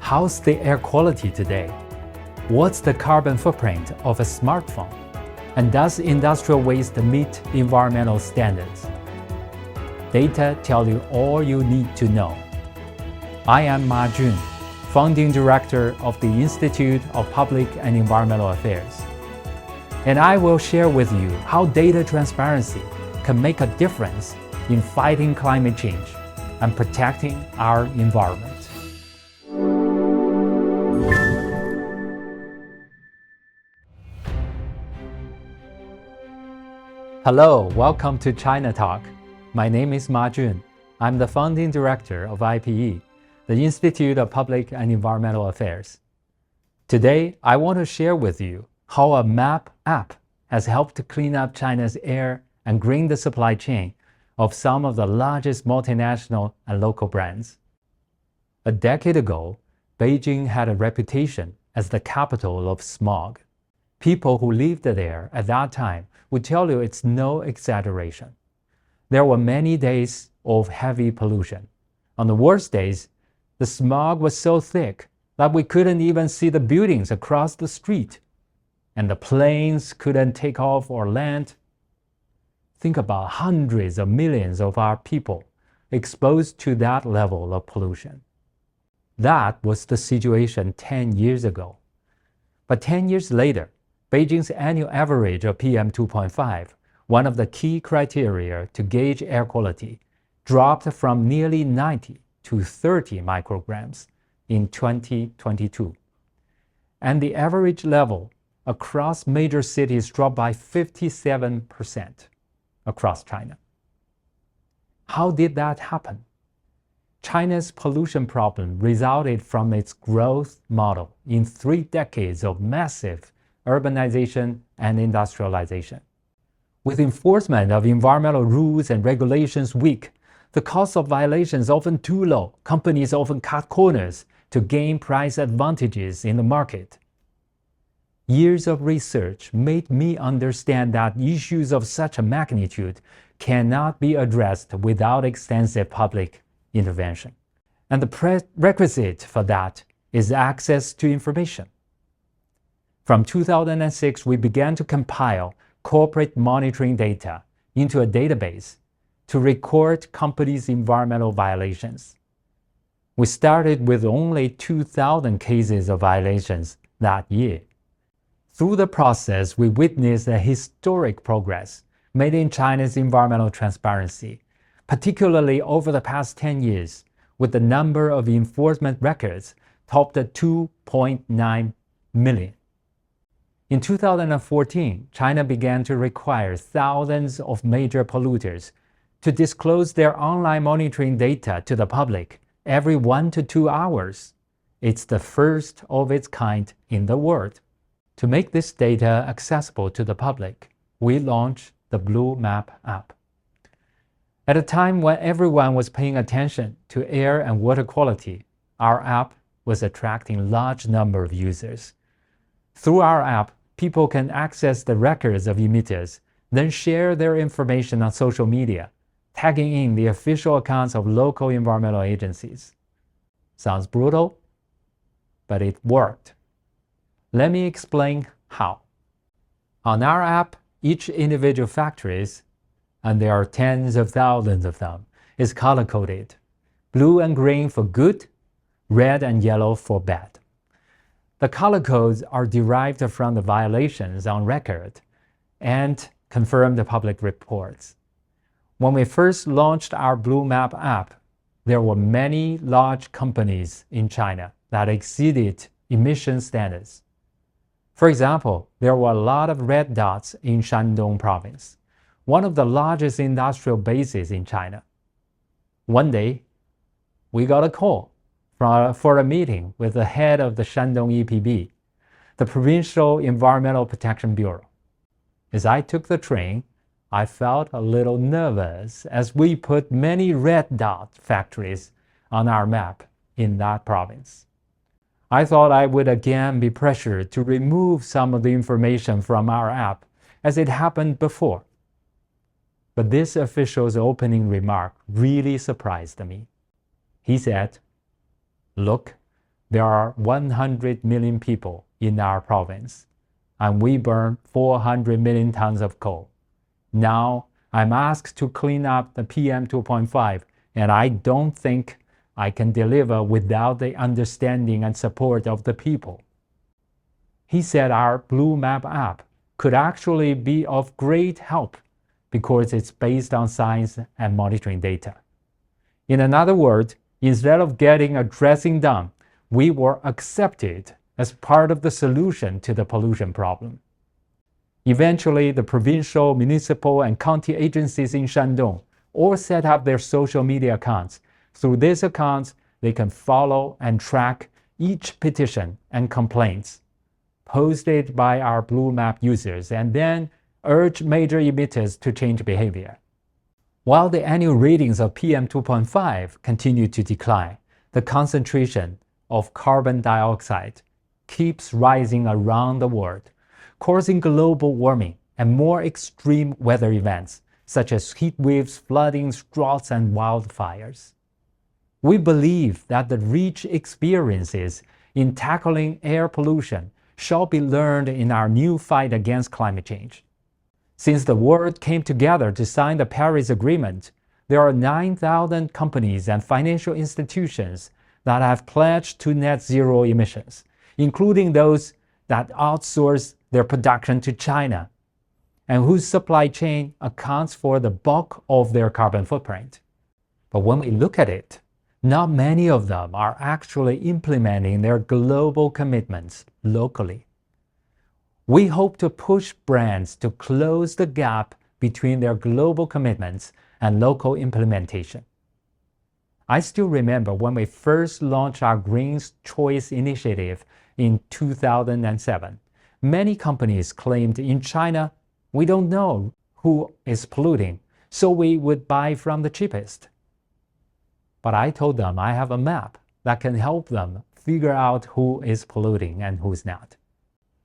How's the air quality today? What's the carbon footprint of a smartphone? And does industrial waste meet environmental standards? Data tell you all you need to know. I am Ma Jun, founding director of the Institute of Public and Environmental Affairs. And I will share with you how data transparency can make a difference in fighting climate change and protecting our environment. Hello, welcome to China Talk. My name is Ma Jun. I'm the founding director of IPE, the Institute of Public and Environmental Affairs. Today, I want to share with you how a map app has helped to clean up China's air and green the supply chain of some of the largest multinational and local brands. A decade ago, Beijing had a reputation as the capital of smog. People who lived there at that time would tell you it's no exaggeration. There were many days of heavy pollution. On the worst days, the smog was so thick that we couldn't even see the buildings across the street, and the planes couldn't take off or land. Think about hundreds of millions of our people exposed to that level of pollution. That was the situation 10 years ago. But 10 years later, Beijing's annual average of PM 2.5, one of the key criteria to gauge air quality, dropped from nearly 90 to 30 micrograms in 2022. And the average level across major cities dropped by 57% across China. How did that happen? China's pollution problem resulted from its growth model in 3 decades of massive urbanization and industrialization. With enforcement of environmental rules and regulations weak, the cost of violations often too low, companies often cut corners to gain price advantages in the market. Years of research made me understand that issues of such a magnitude cannot be addressed without extensive public intervention. And the prerequisite for that is access to information. From 2006, we began to compile corporate monitoring data into a database to record companies' environmental violations. We started with only 2,000 cases of violations that year. Through the process, we witnessed a historic progress made in China's environmental transparency, particularly over the past 10 years, with the number of enforcement records topped at 2.9 million. In 2014, China began to require thousands of major polluters to disclose their online monitoring data to the public every 1 to 2 hours. It's the first of its kind in the world. To make this data accessible to the public, we launched the Blue Map app. At a time when everyone was paying attention to air and water quality, our app was attracting a large number of users. Through our app, people can access the records of emitters, then share their information on social media, tagging in the official accounts of local environmental agencies. Sounds brutal, but it worked. Let me explain how. On our app, each individual factories, and there are tens of thousands of them, is color-coded. Blue and green for good, red and yellow for bad. The color codes are derived from the violations on record and confirmed public reports. When we first launched our Blue Map app, there were many large companies in China that exceeded emission standards. For example, there were a lot of red dots in Shandong province, one of the largest industrial bases in China. One day, we got a call for a meeting with the head of the Shandong EPB, the Provincial Environmental Protection Bureau. As I took the train, I felt a little nervous as we put many red dot factories on our map in that province. I thought I would again be pressured to remove some of the information from our app as it happened before. But this official's opening remark really surprised me. He said, "Look, There are 100 million people in our province, and we burn 400 million tons of coal. Now, I'm asked to clean up the PM 2.5, and I don't think I can deliver without the understanding and support of the people. He said our Blue Map app could actually be of great help because it's based on science and monitoring data. In another word, instead of getting a dressing down, we were accepted as part of the solution to the pollution problem. Eventually, the provincial, municipal, and county agencies in Shandong all set up their social media accounts. Through these accounts, they can follow and track each petition and complaints posted by our Blue Map users and then urge major emitters to change behavior. While the annual readings of PM 2.5 continue to decline, the concentration of carbon dioxide keeps rising around the world, causing global warming and more extreme weather events such as heat waves, floodings, droughts, and wildfires. We believe that the rich experiences in tackling air pollution shall be learned in our new fight against climate change. Since the world came together to sign the Paris Agreement, there are 9,000 companies and financial institutions that have pledged to net zero emissions, including those that outsource their production to China and whose supply chain accounts for the bulk of their carbon footprint. But when we look at it, not many of them are actually implementing their global commitments locally. We hope to push brands to close the gap between their global commitments and local implementation. I still remember when we first launched our Green Choice initiative in 2007. Many companies claimed in China, we don't know who is polluting, so we would buy from the cheapest. But I told them I have a map that can help them figure out who is polluting and who's not.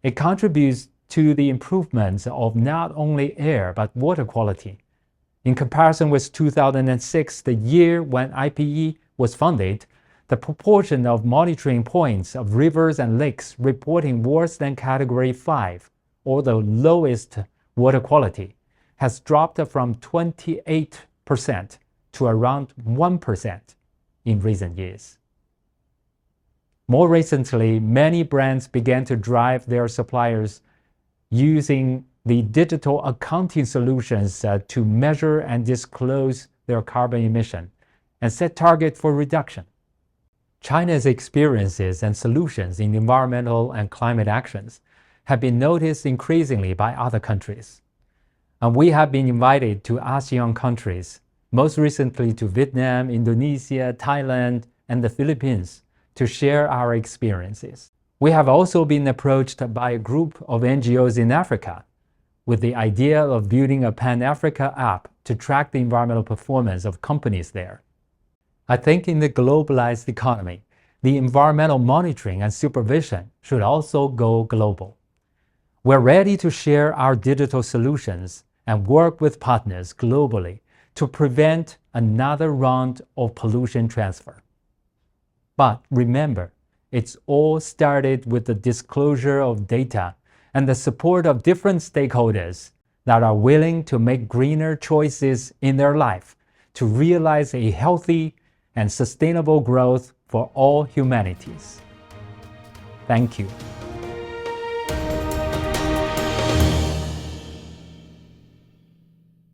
It contributes to the improvements of not only air but water quality. In comparison with 2006, the year when IPE was funded, the proportion of monitoring points of rivers and lakes reporting worse than Category 5, or the lowest water quality, has dropped from 28% to around 1% in recent years. More recently, many brands began to drive their suppliers using the digital accounting solutions to measure and disclose their carbon emission and set targets for reduction. China's experiences and solutions in environmental and climate actions have been noticed increasingly by other countries. And we have been invited to ASEAN countries, most recently to Vietnam, Indonesia, Thailand, and the Philippines, to share our experiences. We have also been approached by a group of NGOs in Africa with the idea of building a Pan-Africa app to track the environmental performance of companies there. I think in the globalized economy, the environmental monitoring and supervision should also go global. We're ready to share our digital solutions and work with partners globally to prevent another round of pollution transfer. But remember, it's all started with the disclosure of data and the support of different stakeholders that are willing to make greener choices in their life to realize a healthy and sustainable growth for all humanities. Thank you.